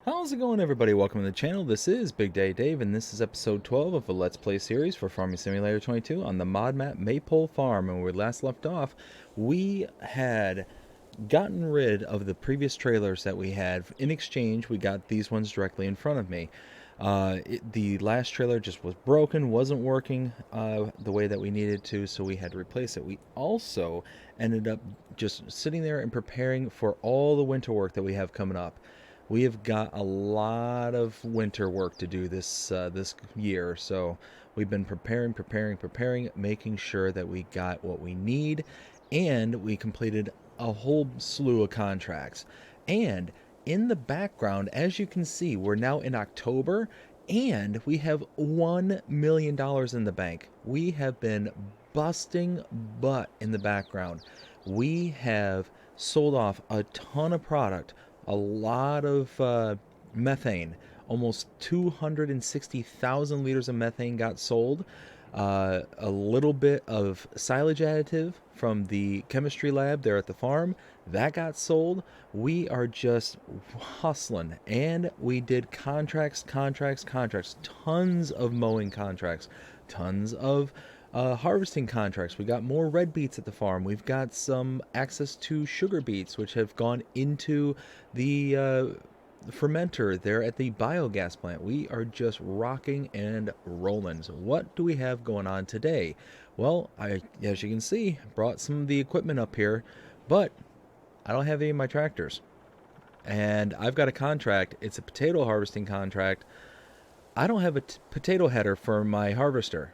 How's it going, everybody? Welcome to the channel. This is Big Day Dave, and this is episode 12 of a Let's Play series for Farming Simulator 22 on the mod map Maypole Farm. And where we last left off, we had gotten rid of the previous trailers that we had. In exchange, we got these ones directly in front of me. The last trailer just was broken, wasn't working the way that we needed to, so we had to replace it. We also ended up just sitting there and preparing for all the winter work that we have coming up. We have got a lot of winter work to do this year, so we've been preparing, making sure that we got what we need, and we completed a whole slew of contracts. And in the background, as you can see, we're now in October, and we have $1 million in the bank. We have been busting butt in the background. We have sold off a ton of product, a lot of methane. Almost 260,000 liters of methane got sold. A little bit of silage additive from the chemistry lab there at the farm that got sold. We are just hustling, and we did contracts, tons of mowing contracts, tons of harvesting contracts. We got more red beets at the farm. We've got some access to sugar beets, which have gone into the fermenter there at the biogas plant. We are just rocking and rolling. So what do we have going on today? Well, as you can see, brought some of the equipment up here, but I don't have any of my tractors. And I've got a contract. It's a potato harvesting contract. I don't have a potato header for my harvester.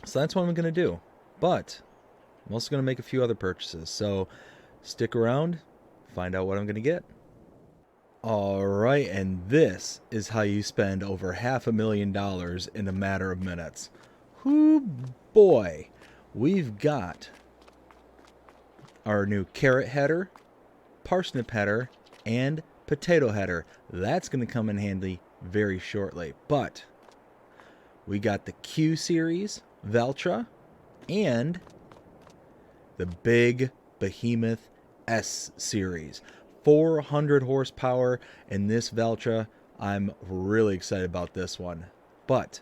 So that's what I'm going to do. But I'm also going to make a few other purchases. So stick around, find out what I'm going to get. Alright, and this is how you spend over $500,000 in a matter of minutes. Whoo boy. We've got our new carrot header, parsnip header, and potato header. That's going to come in handy very shortly. But we got the Q series Valtra and the big behemoth S series. 400 horsepower in this Valtra. I'm really excited about this one. But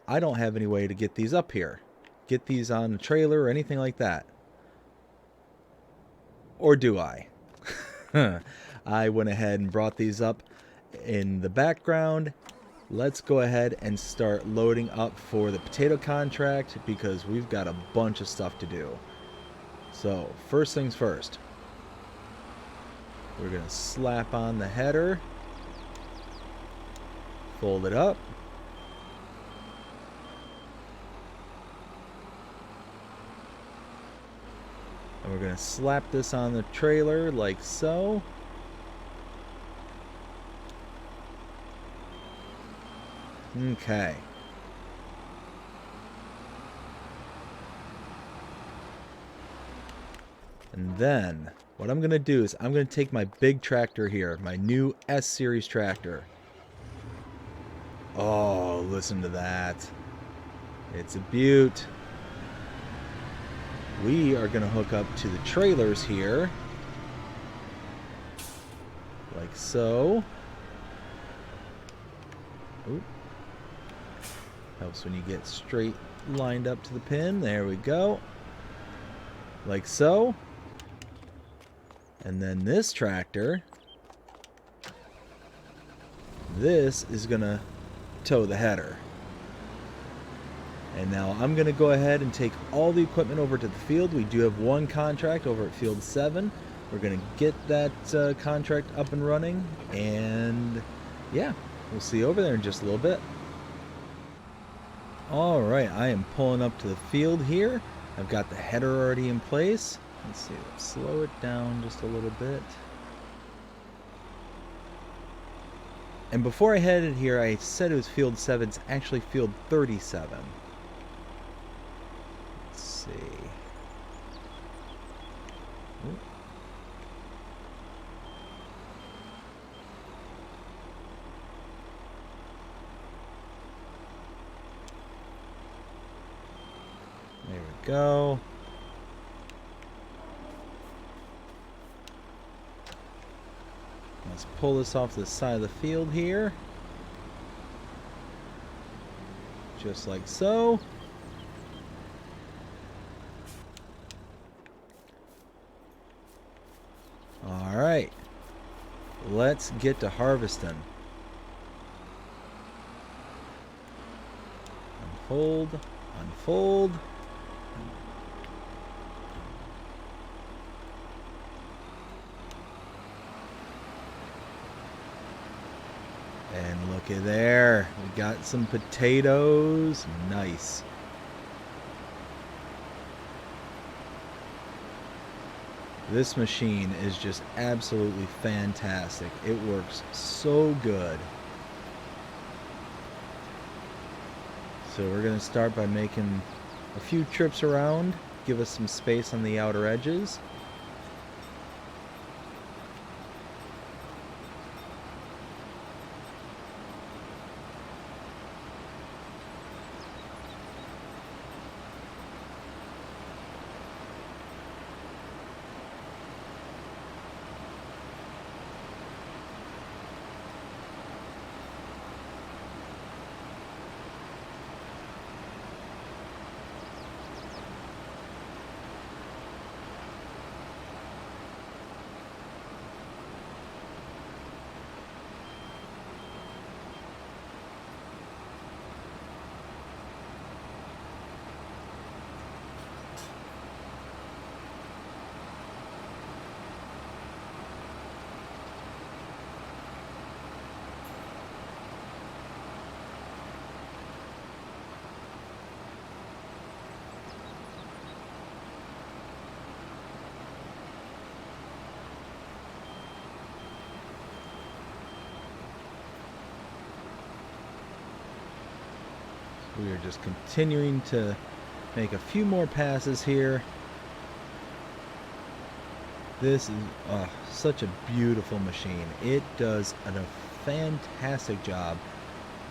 I don't have any way to get these up here. Get these on a trailer or anything like that. Or do I? I went ahead and brought these up in the background. Let's go ahead and start loading up for the potato contract because we've got a bunch of stuff to do. So, first things first. We're going to slap on the header. Fold it up. And we're going to slap this on the trailer like so. Okay. And then what I'm going to do is I'm going to take my big tractor here, my new S series tractor. Oh, listen to that. It's a beaut. We are going to hook up to the trailers here. Like so. Oop. Helps when you get straight lined up to the pin. There we go. Like so. And then this tractor, this is going to tow the header. And now I'm going to go ahead and take all the equipment over to the field. We do have one contract over at Field 7. We're going to get that contract up and running. And yeah, we'll see you over there in just a little bit. Alright, I am pulling up to the field here. I've got the header already in place. Let's see, let's slow it down just a little bit. And before I headed here, I said it was Field 7. It's actually Field 37. Let's see. Oop. There we go. Let's pull this off the side of the field here. Just like so. Alright. Let's get to harvesting. Unfold. Unfold. And look at there. We got some potatoes. Nice. This machine is just absolutely fantastic. It works so good. So we're going to start by making a few trips around, give us some space on the outer edges. We are just continuing to make a few more passes here. This is such a beautiful machine. It does a fantastic job.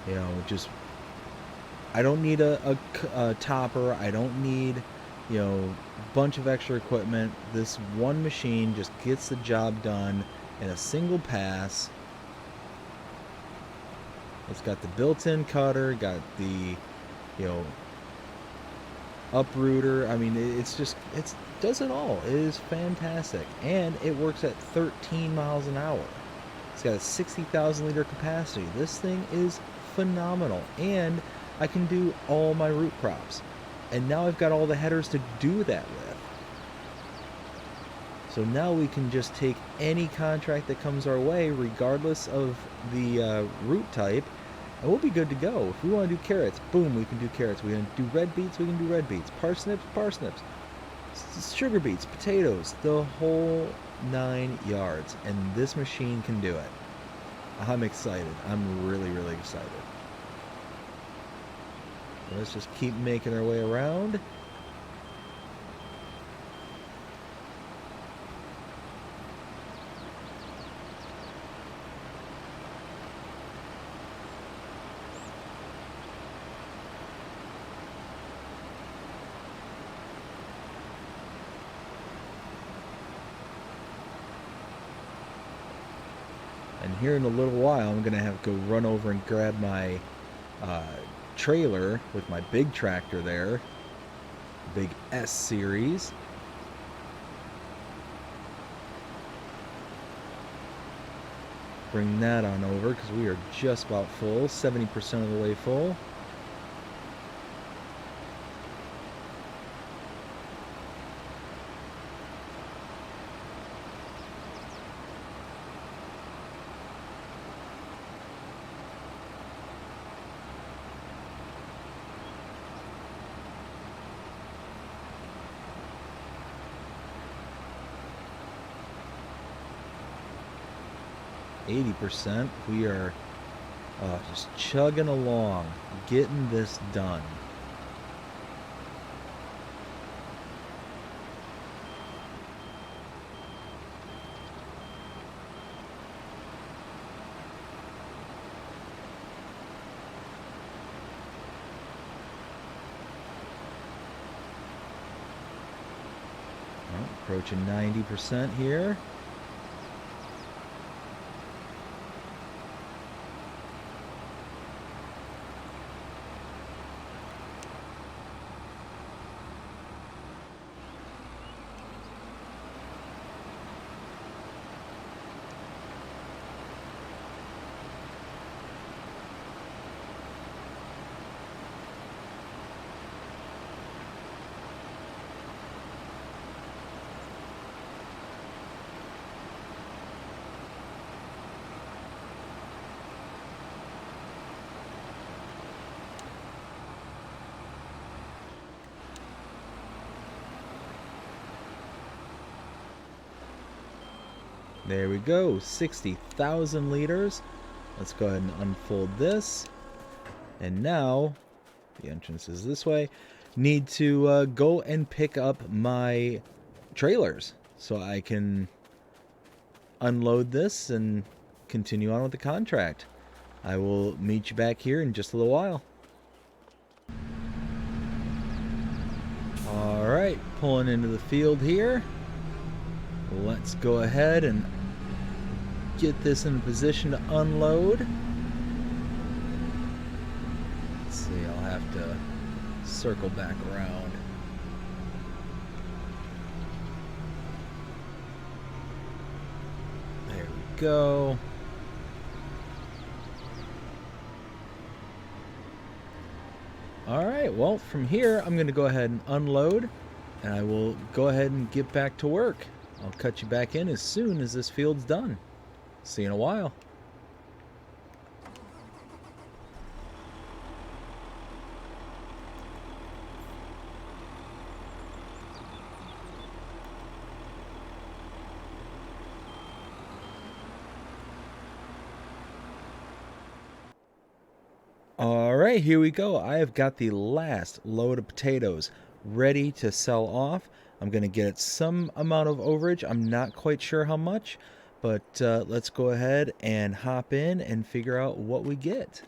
You know, just I don't need a topper. I don't need, you know, a bunch of extra equipment. This one machine just gets the job done in a single pass. It's got the built-in cutter, got the, you know, uprooter. I mean, it does it all. It is fantastic, and it works at 13 miles an hour. It's got a 60,000 liter capacity. This thing is phenomenal, and I can do all my root crops. And now I've got all the headers to do that with. So now we can just take any contract that comes our way, regardless of the root type, and we'll be good to go. If we want to do carrots, boom, we can do carrots. We want to do red beets, we can do red beets. Parsnips, parsnips. Sugar beets, potatoes, the whole 9 yards. And this machine can do it. I'm excited. I'm really, really excited. So let's just keep making our way around. And here in a little while, I'm going to have to go run over and grab my trailer with my big tractor there. Big S series. Bring that on over because we are just about full, 70% of the way full. %. We are just chugging along, getting this done. Well, approaching 90% here. There we go, 60,000 liters. Let's go ahead and unfold this. And now, the entrance is this way. Need to go and pick up my trailers so I can unload this and continue on with the contract. I will meet you back here in just a little while. Alright, pulling into the field here. Let's go ahead and get this in a position to unload. Let's see, I'll have to circle back around. There we go. Alright, well, from here I'm going to go ahead and unload, and I will go ahead and get back to work. I'll cut you back in as soon as this field's done. See you in a while. Alright, here we go. I have got the last load of potatoes ready to sell off. I'm going to get some amount of overage. I'm not quite sure how much, but let's go ahead and hop in and figure out what we get.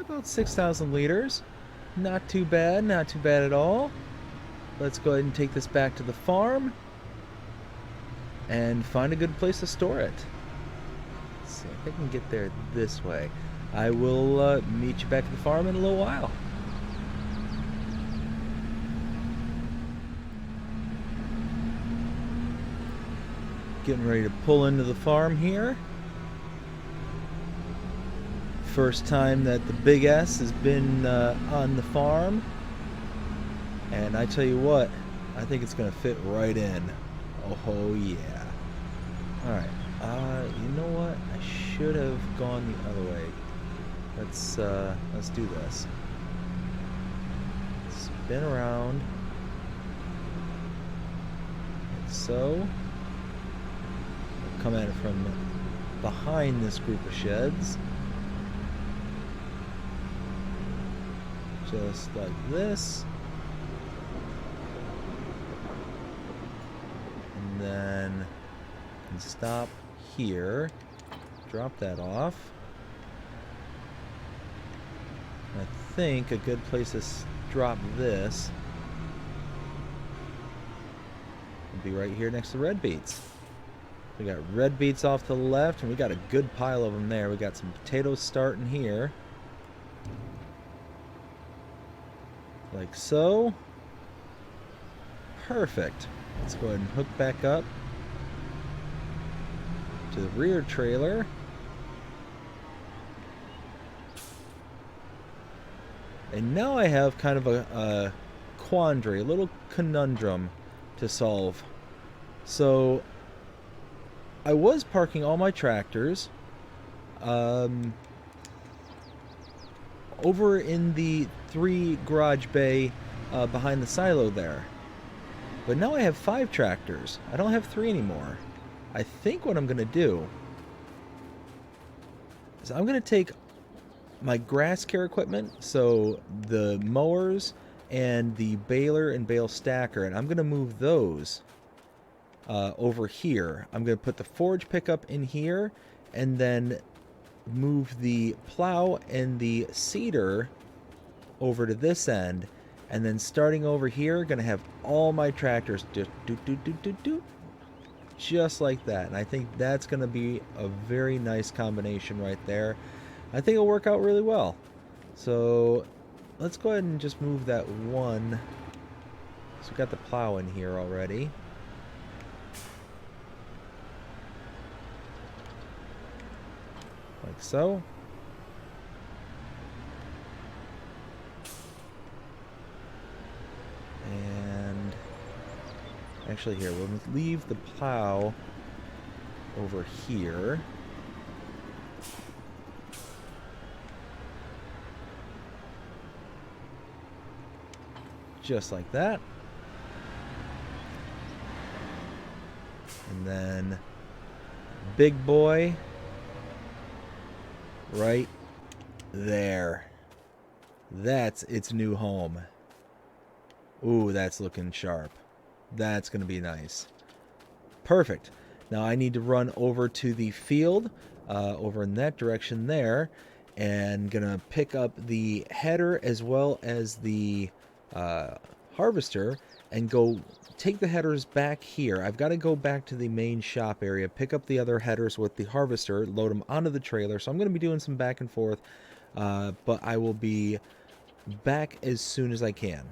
About 6,000 liters. Not too bad, not too bad at all. Let's go ahead and take this back to the farm and find a good place to store it. Let's see if I can get there this way. I will meet you back at the farm in a little while. Getting ready to pull into the farm here. First time that the Big S has been on the farm, and I tell you what, I think it's gonna fit right in. Oh yeah. Alright, you know what, I should have gone the other way. Let's do this. Spin around like so. Come at it from behind this group of sheds. Just like this. And then can stop here. Drop that off. I think a good place to drop this would be right here next to red beets. We got red beets off to the left, and we got a good pile of them there. We got some potatoes starting here. Like so. Perfect. Let's go ahead and hook back up to the rear trailer. And now I have kind of a quandary, a little conundrum to solve. So I was parking all my tractors over in the 3 garage bay behind the silo there. But now I have 5 tractors. I don't have 3 anymore. I think what I'm going to do is I'm going to take my grass care equipment, so the mowers and the baler and bale stacker, and I'm going to move those over here. I'm going to put the forage pickup in here, and then move the plow and the seeder over to this end, and then starting over here, going to have all my tractors just like that. And I think that's going to be a very nice combination right there. I think it'll work out really well. So let's go ahead and just move that one. So we got the plow in here already. Like so. And actually here, we'll leave the plow over here. just like that. And then big boy right there. That's its new home. Ooh, that's looking sharp. That's going to be nice. Perfect. Now I need to run over to the field, over in that direction there, and gonna pick up the header as well as the harvester and go take the headers back here. I've got to go back to the main shop area, pick up the other headers with the harvester, load them onto the trailer. So I'm going to be doing some back and forth, but I will be back as soon as I can.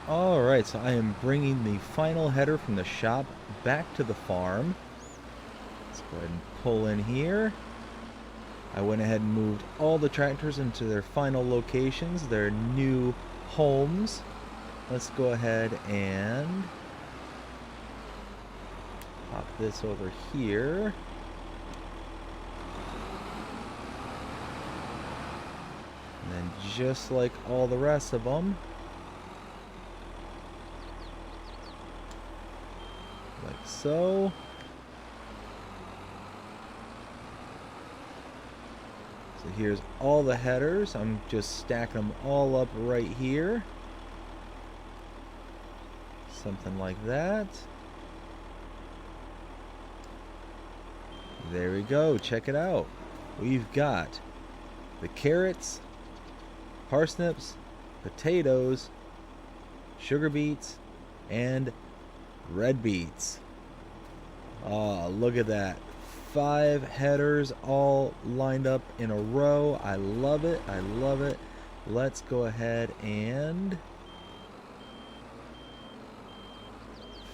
Alright, so I am bringing the final header from the shop back to the farm. Let's go ahead and pull in here. I went ahead and moved all the tractors into their final locations, their new homes. Let's go ahead and pop this over here. And then just like all the rest of them, like so. So here's all the headers. I'm just stacking them all up right here. Something like that. There we go. Check it out. We've got the carrots, parsnips, potatoes, sugar beets, and red beets. Oh, look at that. 5 headers all lined up in a row. I love it. I love it. Let's go ahead and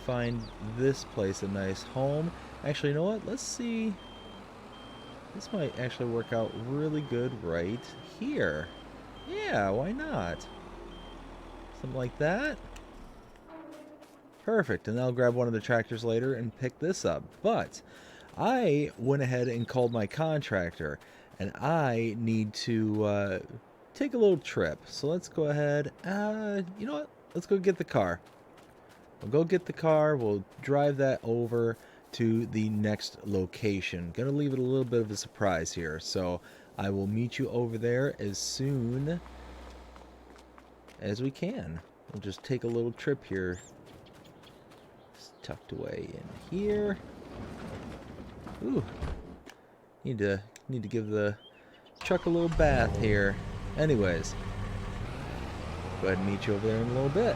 find this place a nice home. Actually, you know what? Let's see. This might actually work out really good right here. Yeah, why not? Something like that. Perfect. And I'll grab one of the tractors later and pick this up. But I went ahead and called my contractor, and I need to take a little trip. So let's go ahead. You know what? Let's go get the car. We'll go get the car. We'll drive that over to the next location. Gonna leave it a little bit of a surprise here. So I will meet you over there as soon as we can. We'll just take a little trip here. It's tucked away in here. Ooh. Need to give the truck a little bath here. Anyways. Go ahead and meet you over there in a little bit.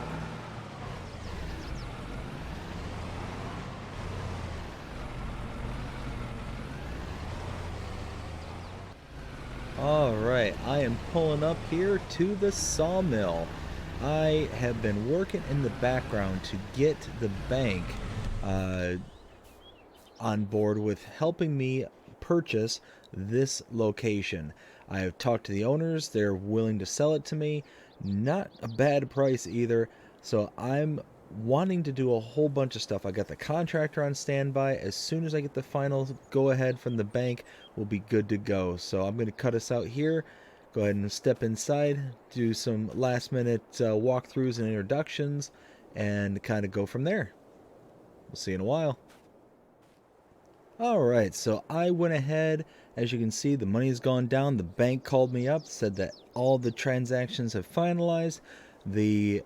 Alright, I am pulling up here to the sawmill. I have been working in the background to get the bank on board with helping me purchase this location. I have talked to the owners. They're willing to sell it to me. Not a bad price either. So I'm wanting to do a whole bunch of stuff. I got the contractor on standby. As soon as I get the final go ahead from the bank, we'll be good to go. So I'm going to cut us out here. Go ahead and step inside, do some last minute walkthroughs and introductions, and kind of go from there. We'll see you in a while. Alright, so I went ahead. As you can see, the money's gone down. The bank called me up, said that all the transactions have finalized. The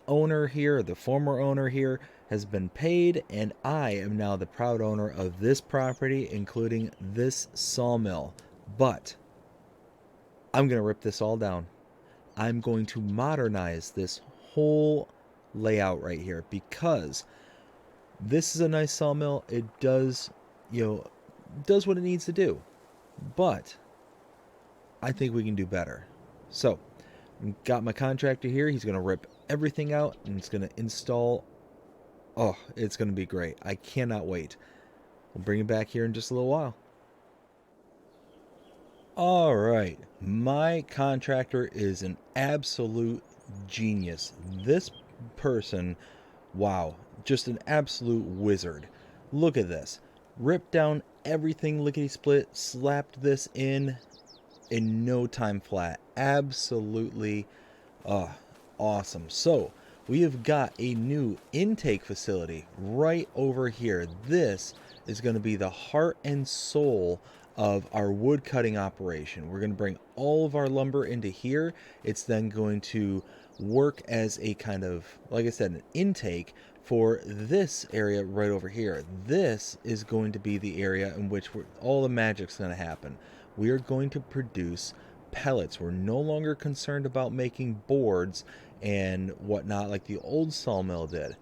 owner here, the former owner here, has been paid, and I am now the proud owner of this property, including this sawmill. But I'm going to rip this all down. I'm going to modernize this whole layout right here, because this is a nice sawmill. It does, does what it needs to do. But I think we can do better. So, got my contractor here. He's going to rip everything out, and he's going to install. Oh, it's going to be great. I cannot wait. We'll bring him back here in just a little while. All right. My contractor is an absolute genius. This person, wow, just an absolute wizard. Look at this. Ripped down everything lickety-split, slapped this in no time flat. Absolutely awesome. So we have got a new intake facility right over here. This is going to be the heart and soul of our wood cutting operation. We're going to bring all of our lumber into here. It's then going to work as a kind of, like I said, an intake for this area right over here. This is going to be the area in which all the magic's going to happen. We are going to produce pellets. We're no longer concerned about making boards and whatnot like the old sawmill did.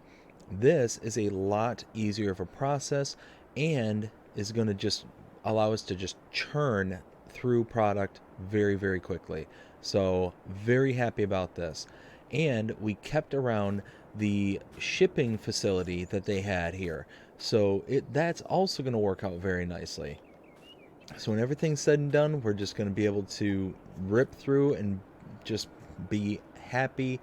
This is a lot easier of a process and is going to just allow us to just churn through product very, very quickly. So very happy about this. And we kept around the shipping facility that they had here. So that's also going to work out very nicely. So when everything's said and done, we're just going to be able to rip through and just be happy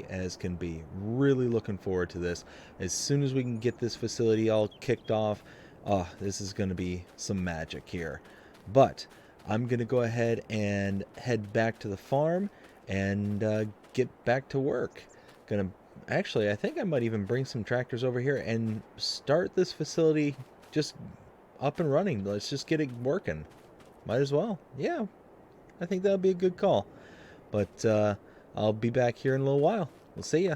as can be. Really looking forward to this. As soon as we can get this facility all kicked off, this is going to be some magic here. But I'm going to go ahead and head back to the farm and get back to work. Actually, I think I might even bring some tractors over here and start this facility just up and running. Let's just get it working. Might as well. Yeah, I think that'll be a good call. But I'll be back here in a little while. We'll see ya.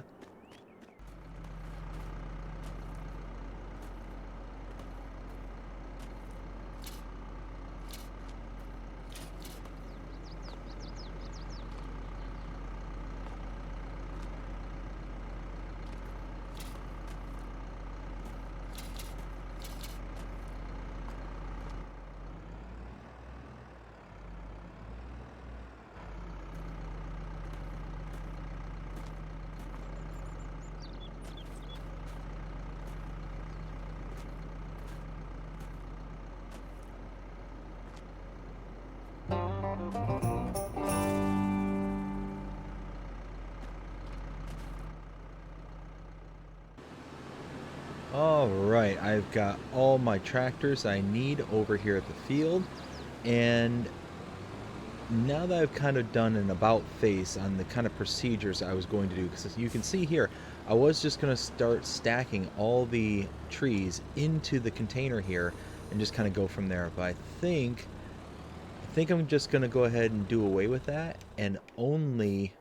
Alright, I've got all my tractors I need over here at the field, and now that I've kind of done an about face on the kind of procedures I was going to do, because as you can see here, I was just going to start stacking all the trees into the container here and just kind of go from there, but I think I'm just going to go ahead and do away with that and only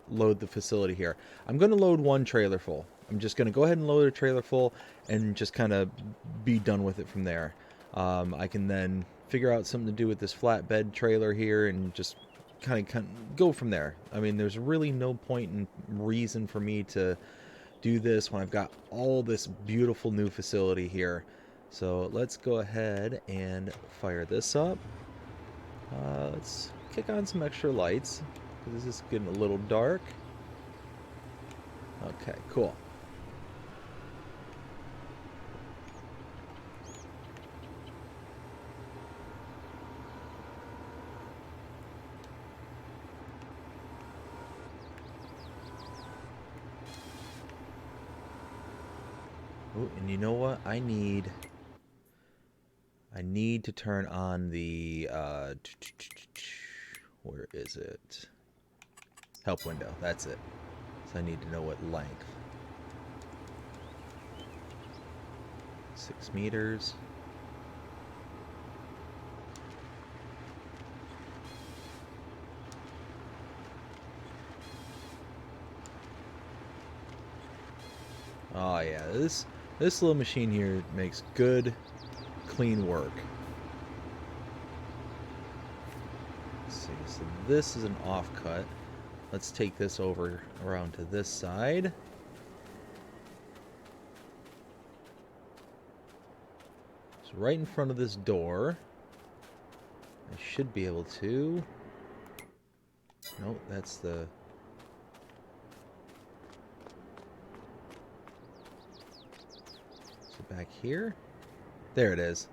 load the facility here. I'm going to load one trailer full. I'm just going to go ahead and load a trailer full and just kind of be done with it from there. I can then figure out something to do with this flatbed trailer here and just kind of go from there. I mean, there's really no point in reason for me to do this when I've got all this beautiful new facility here. So let's go ahead and fire this up. Let's kick on some extra lights because this is getting a little dark. Okay, cool. Oh, and you know what? I need to turn on the where is it? Help window. That's it. So I need to know what length. 6 meters. Oh yeah, this little machine here makes good, clean work. Let's see, so this is an offcut. Let's take this over around to this side. So right in front of this door. I should be able to... Nope, that's the... So back here? There it is.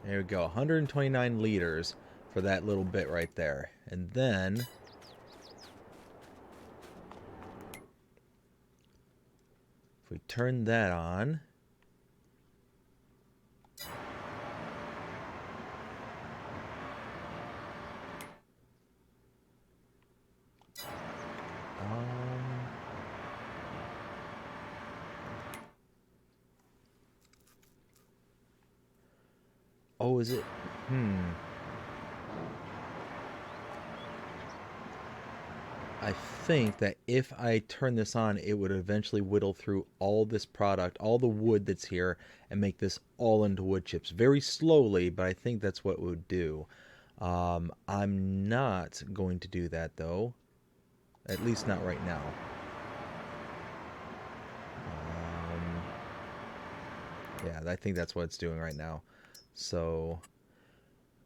There we go, 129 liters for that little bit right there. And then... if we turn that on... Oh, is it? I think that if I turn this on, it would eventually whittle through all this product, all the wood that's here, and make this all into wood chips. Very slowly, but I think that's what it would do. I'm not going to do that, though. At least not right now. Yeah, I think that's what it's doing right now. So...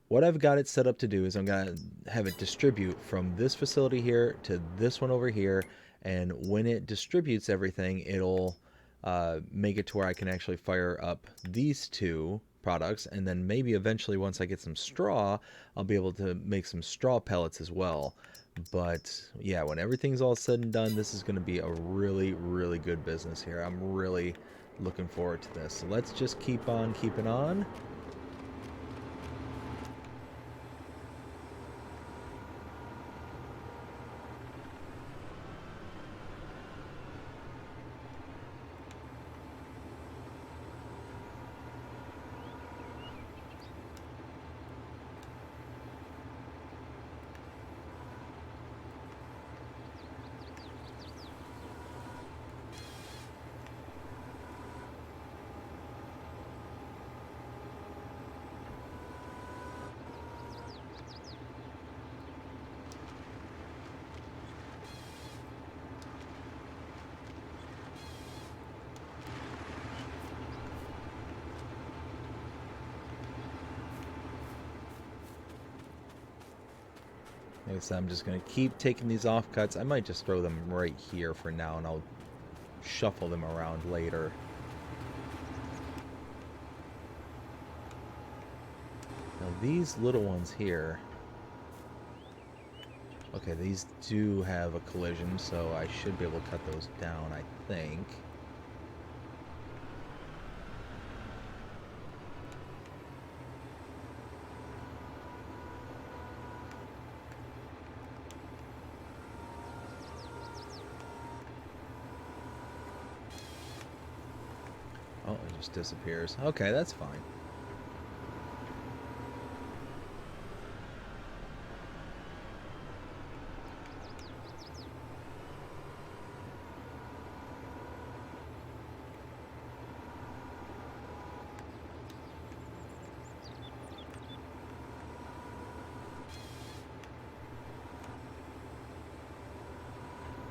what I've got it set up to do is I'm going to have it distribute from this facility here to this one over here, and when it distributes everything, it'll make it to where I can actually fire up these two products, and then maybe eventually once I get some straw, I'll be able to make some straw pellets as well. But yeah, when everything's all said and done, this is going to be a really, really good business here. I'm really looking forward to this. So let's just keep on keeping on. Like I said, I'm just going to keep taking these offcuts. I might just throw them right here for now, and I'll shuffle them around later. Now these little ones here, okay, these do have a collision, so I should be able to cut those down, I think. Oh, it just disappears. Okay, that's fine.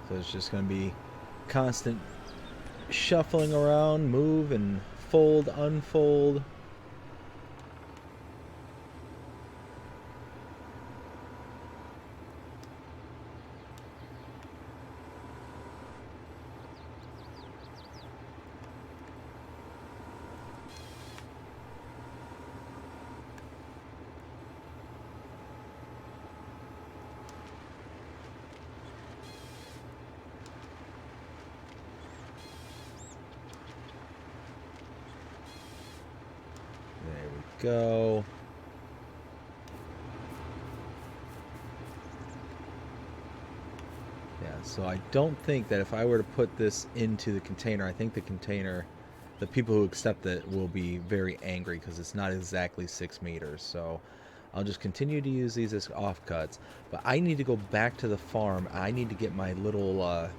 So it's just going to be constant shuffling around, move and fold, unfold. There we go. Yeah, so I don't think that if I were to put this into the container, I think the container, the people who accept it will be very angry because it's not exactly 6 meters. So I'll just continue to use these as offcuts. But I need to go back to the farm. I need to get my little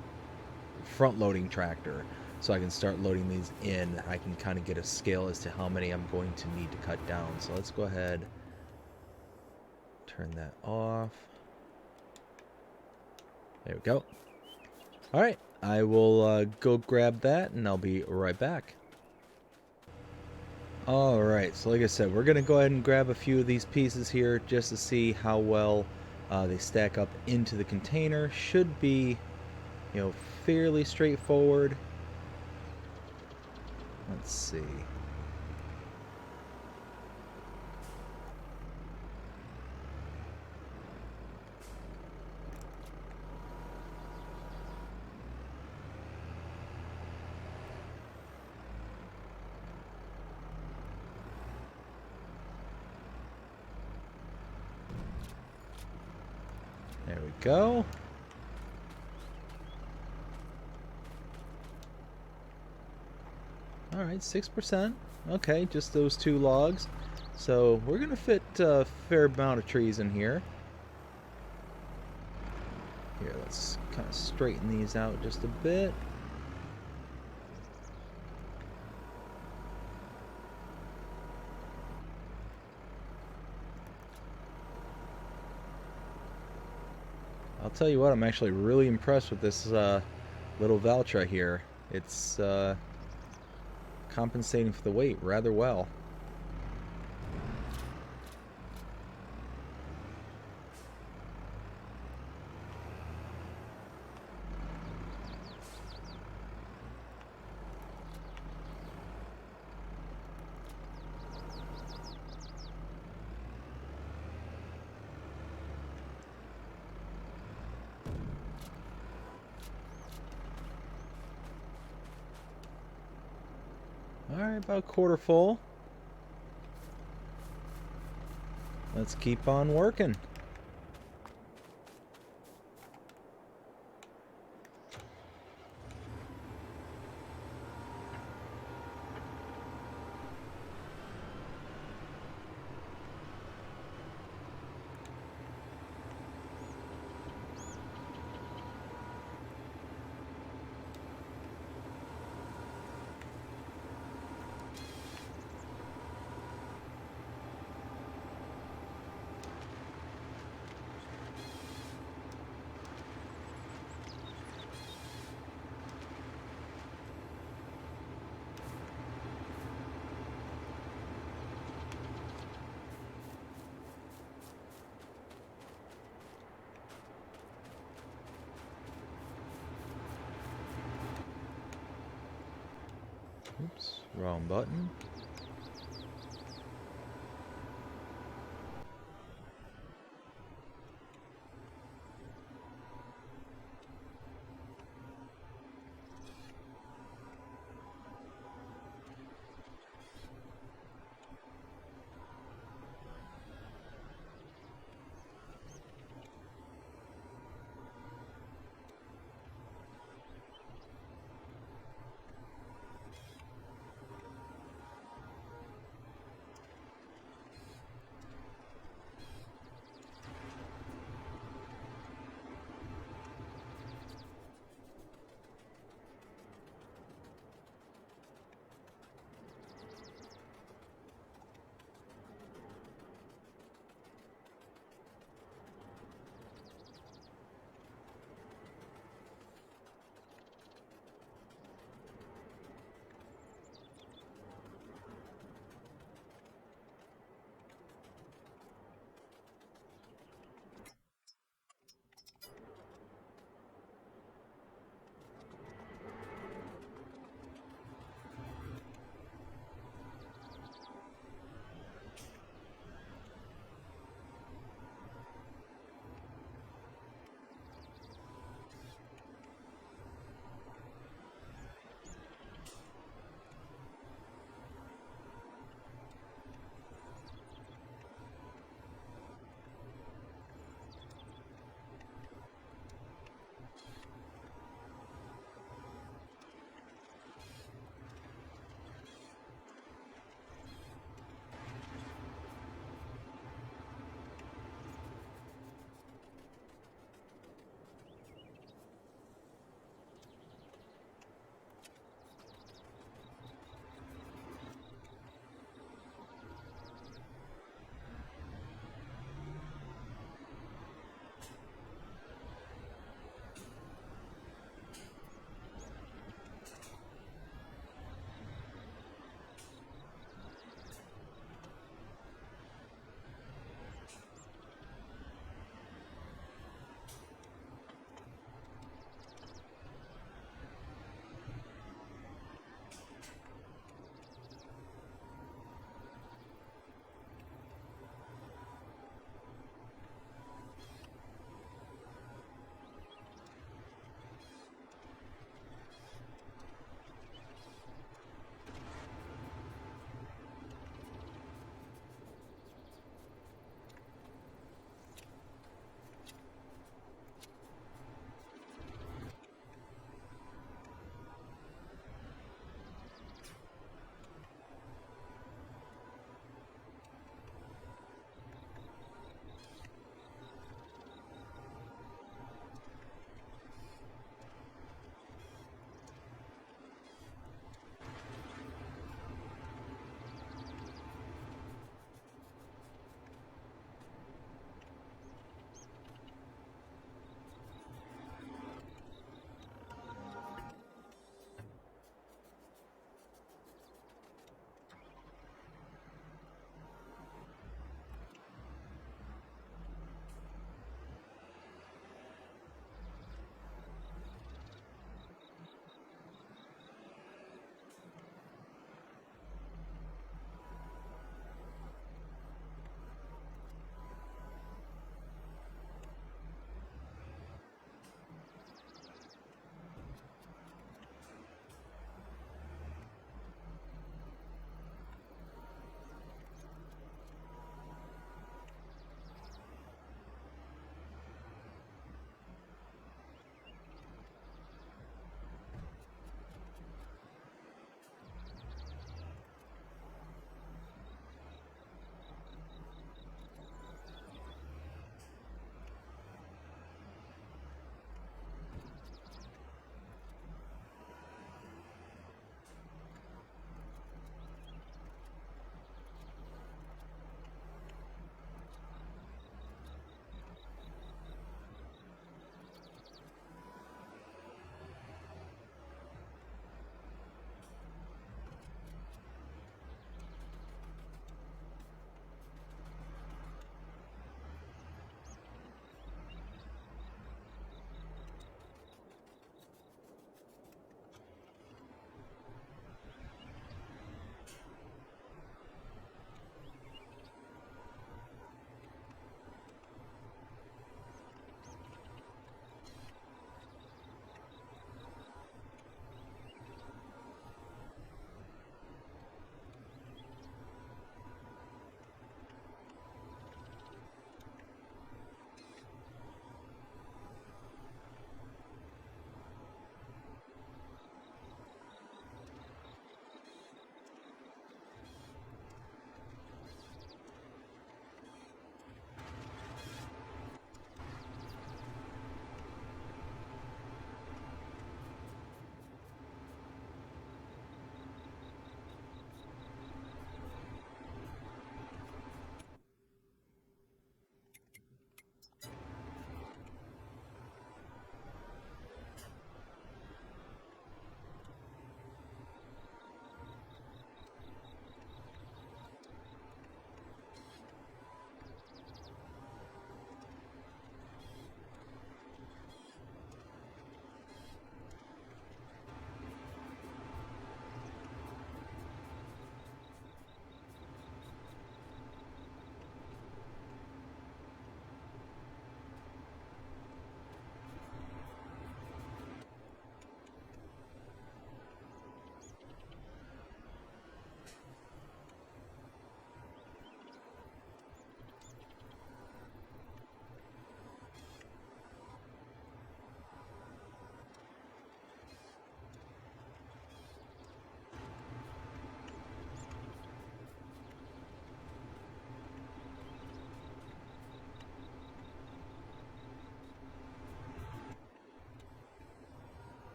front loading tractor so I can start loading these in. I can kind of get a scale as to how many I'm going to need to cut down. So let's go ahead, turn that off. There we go. Alright, I will go grab that and I'll be right back. Alright, so like I said, we're going to go ahead and grab a few of these pieces here just to see how well they stack up into the container. Should be, you know, fairly straightforward. Let's see. There we go. Alright, 6%. Okay, just those 2 logs. So we're going to fit a fair amount of trees in here. Here, let's kind of straighten these out just a bit. I'll tell you what, I'm actually really impressed with this little Valtra here. It's compensating for the weight rather well. Alright, about a quarter full. Let's keep on working. Oops, wrong button.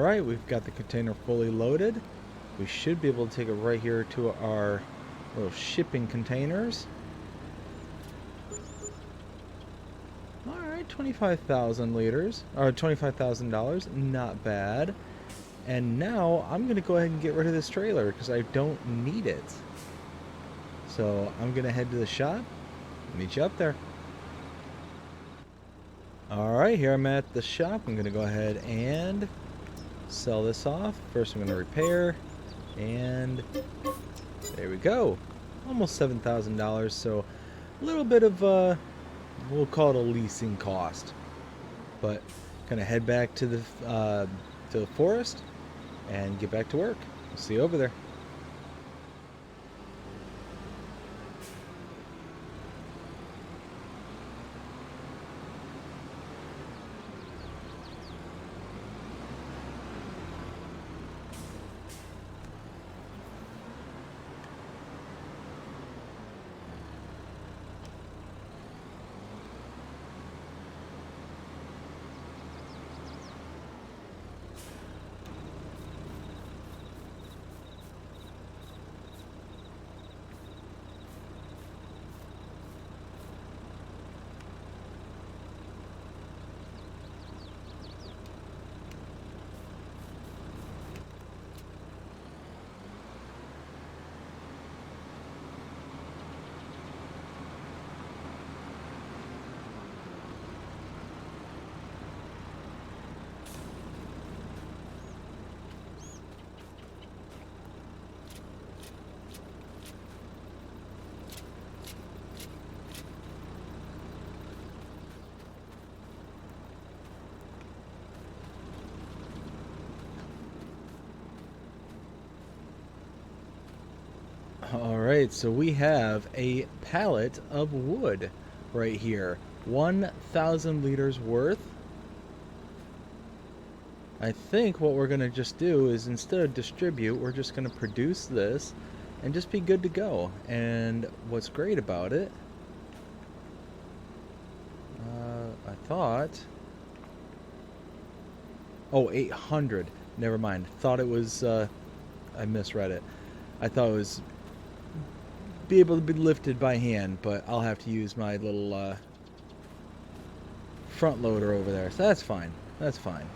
Alright, we've got the container fully loaded. We should be able to take it right here to our little shipping containers. Alright, 25,000 liters, or $25,000, not bad. And now I'm going to go ahead and get rid of this trailer because I don't need it. So I'm going to head to the shop, meet you up there. Alright, here I'm at the shop. I'm going to go ahead and sell this off. First I'm going to repair, and there we go. Almost $7,000, so a little bit of, we'll call it a leasing cost. But gonna head back to the forest and get back to work. We'll see you over there. Alright, so we have a pallet of wood right here. 1,000 liters worth. I think what we're going to just do is, instead of distribute, we're just going to produce this and just be good to go. And what's great about it, I thought... Oh, 800. Never mind. Thought it was... I misread it. I thought it was... be able to be lifted by hand, but I'll have to use my little front loader over there, so that's fine. That's fine.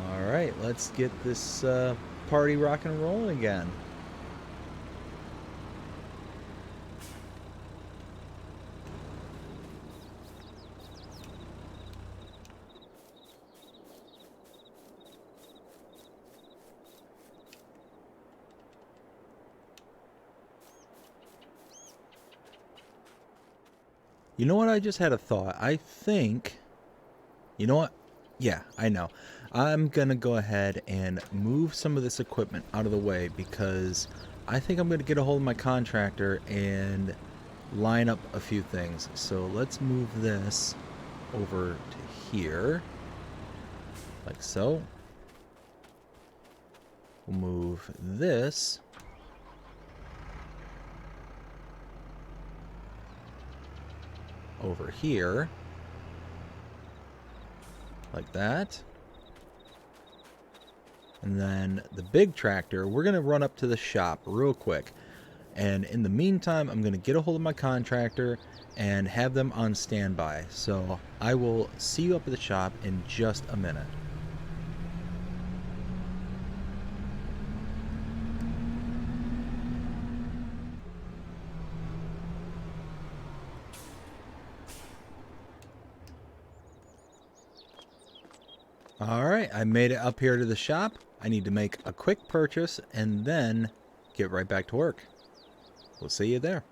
Alright, let's get this party rock and rolling again. You know what? I just had a thought. I think... You know what? Yeah, I know. I'm going to go ahead and move some of this equipment out of the way because I think I'm going to get a hold of my contractor and line up a few things. So let's move this over to here. Like so. We'll move this over here, like that. And then the big tractor, we're going to run up to the shop real quick. And in the meantime, I'm going to get a hold of my contractor and have them on standby. So I will see you up at the shop in just a minute. Alright, I made it up here to the shop. I need to make a quick purchase and then get right back to work. We'll see you there.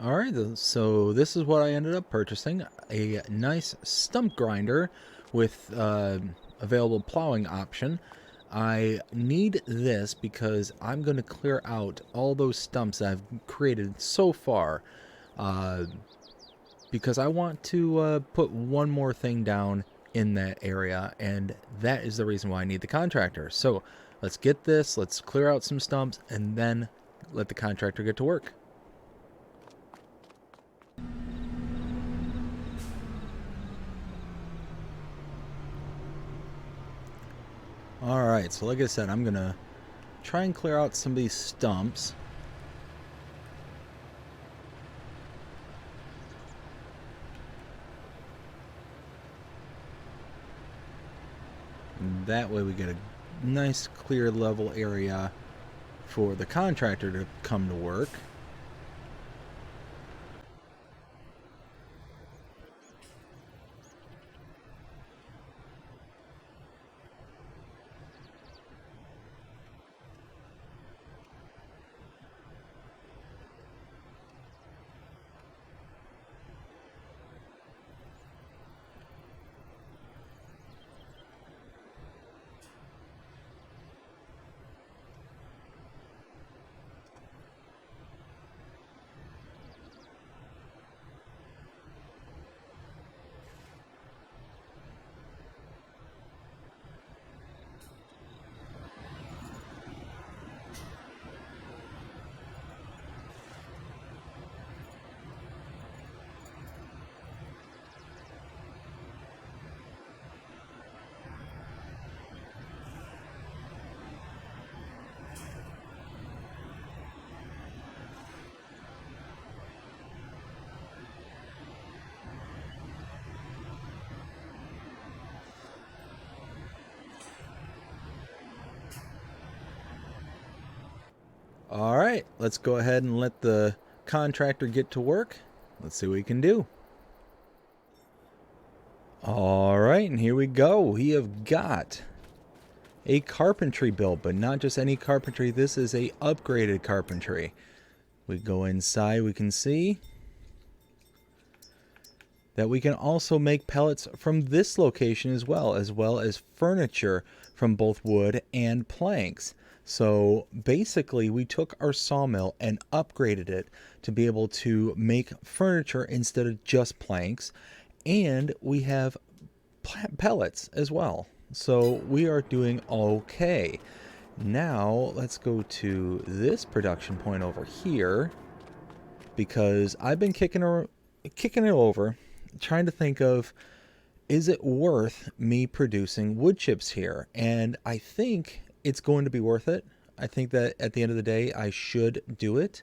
Alright, so this is what I ended up purchasing. A nice stump grinder with available plowing option. I need this because I'm going to clear out all those stumps that I've created so far. Because I want to put one more thing down in that area, and that is the reason why I need the contractor. So let's get this, let's clear out some stumps, and then let the contractor get to work. Alright, so like I said, I'm gonna try and clear out some of these stumps. And that way we get a nice clear level area for the contractor to come to work. Alright, let's go ahead and let the contractor get to work. Let's see what he can do. Alright, and here we go. We have got a carpentry built, but not just any carpentry. This is a upgraded carpentry. We go inside, we can see that we can also make pellets from this location as well as furniture from both wood and planks. So basically we took our sawmill and upgraded it to be able to make furniture instead of just planks, and we have pellets as well. So we are doing okay. Now let's go to this production point over here, because I've been kicking it over, trying to think of, is it worth me producing wood chips here? And I think it's going to be worth it. I think that at the end of the day, I should do it.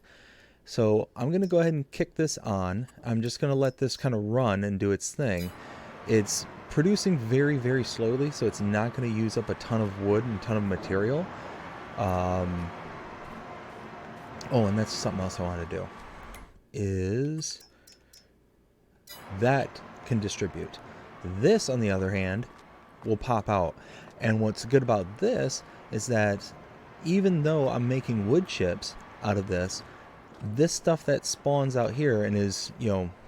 So I'm going to go ahead and kick this on. I'm just going to let this kind of run and do its thing. It's producing very, very slowly, so it's not going to use up a ton of wood and a ton of material. Oh, and that's something else I want to do, is that can distribute. This, on the other hand, will pop out. And what's good about this is that even though I'm making wood chips out of this, this stuff that spawns out here and is,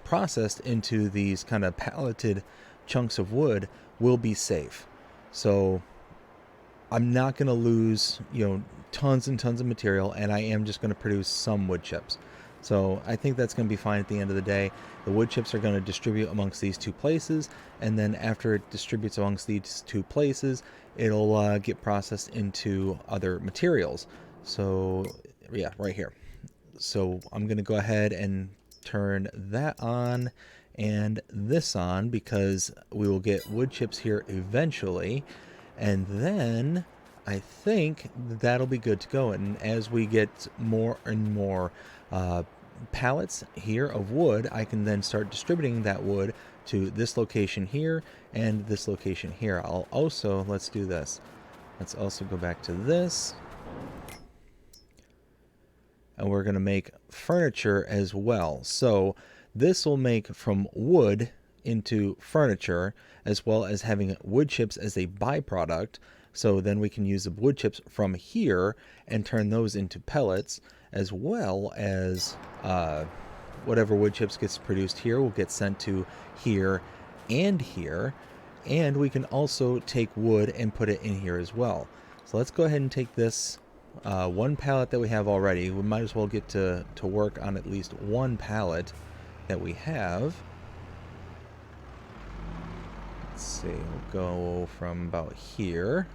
processed into these kind of palleted chunks of wood will be safe. So I'm not going to lose, tons and tons of material, and I am just going to produce some wood chips. So I think that's going to be fine at the end of the day. The wood chips are going to distribute amongst these two places, and then after it distributes amongst these two places, it'll get processed into other materials. So yeah, right here. So I'm going to go ahead and turn that on and this on, because we will get wood chips here eventually, and then I think that'll be good to go. And as we get more and more pallets here of wood, I can then start distributing that wood to this location here and this location here. I'll also, let's do this. Let's also go back to this. And we're going to make furniture as well. So this will make from wood into furniture, as well as having wood chips as a byproduct. So then we can use the wood chips from here and turn those into pellets, as well as whatever wood chips gets produced here will get sent to here and here. And we can also take wood and put it in here as well. So let's go ahead and take this one pallet that we have already. We might as well get to work on at least one pallet that we have. Let's see, we'll go from about here.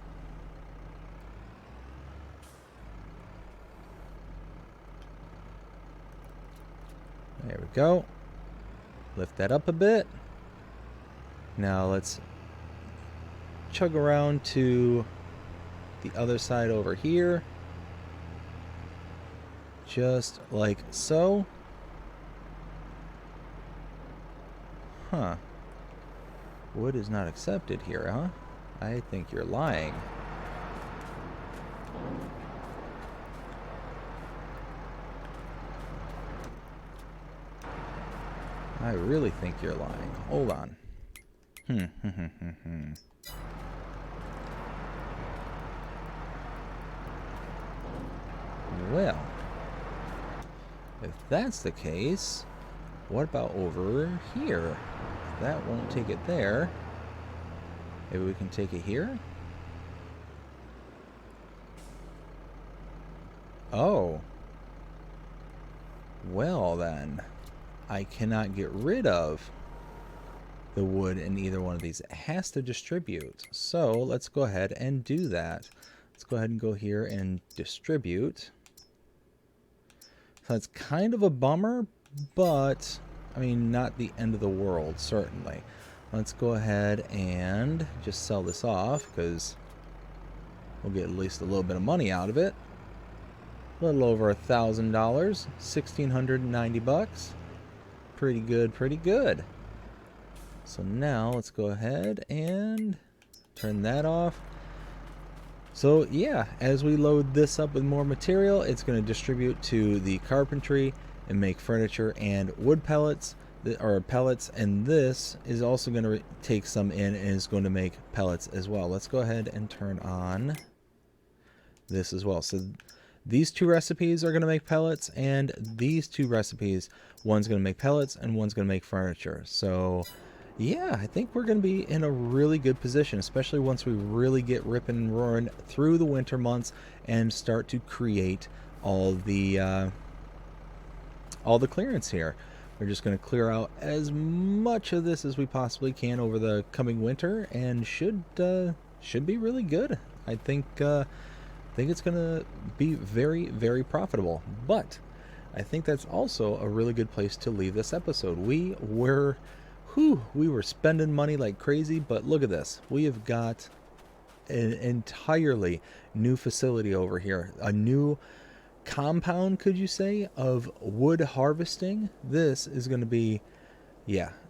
There we go. Lift that up a bit. Now let's chug around to the other side over here. Just like so. Huh. Wood is not accepted here, huh? I think you're lying. I really think you're lying. Hold on. Well, if that's the case, what about over here? That won't take it there. Maybe we can take it here? Oh. Well then, I cannot get rid of the wood in either one of these. It has to distribute. So let's go ahead and do that. Let's go ahead and go here and distribute. So that's kind of a bummer, but I mean, not the end of the world, certainly. Let's go ahead and just sell this off because we'll get at least a little bit of money out of it. A little over $1,000, $1,690. Pretty good, pretty good. So now let's go ahead and turn that off. So yeah, as we load this up with more material, it's going to distribute to the carpentry and make furniture and wood pellets, or pellets, and this is also going to take some in and is going to make pellets as well. Let's go ahead and turn on this as well. So these two recipes are going to make pellets, and these two recipes, one's going to make pellets and one's going to make furniture. So yeah, I think we're going to be in a really good position, especially once we really get ripping and roaring through the winter months and start to create all the clearance here. We're just going to clear out as much of this as we possibly can over the coming winter, and should be really good. I think it's going to be very, very profitable. But I think that's also a really good place to leave this episode. We were spending money like crazy, but look at this. We have got an entirely new facility over here. A new compound, could you say, of wood harvesting. This is going to be,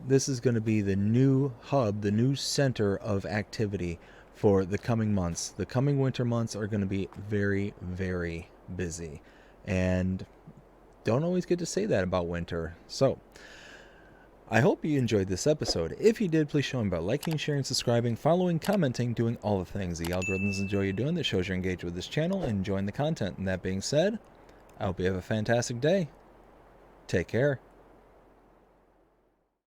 this is going to be the new hub, the new center of activity for the coming months. The coming winter months are going to be very, very busy. And don't always get to say that about winter. So I hope you enjoyed this episode. If you did, please show them by liking, sharing, subscribing, following, commenting, doing all the things the algorithms enjoy you doing. That shows you're engaged with this channel and enjoying the content. And that being said, I hope you have a fantastic day. Take care.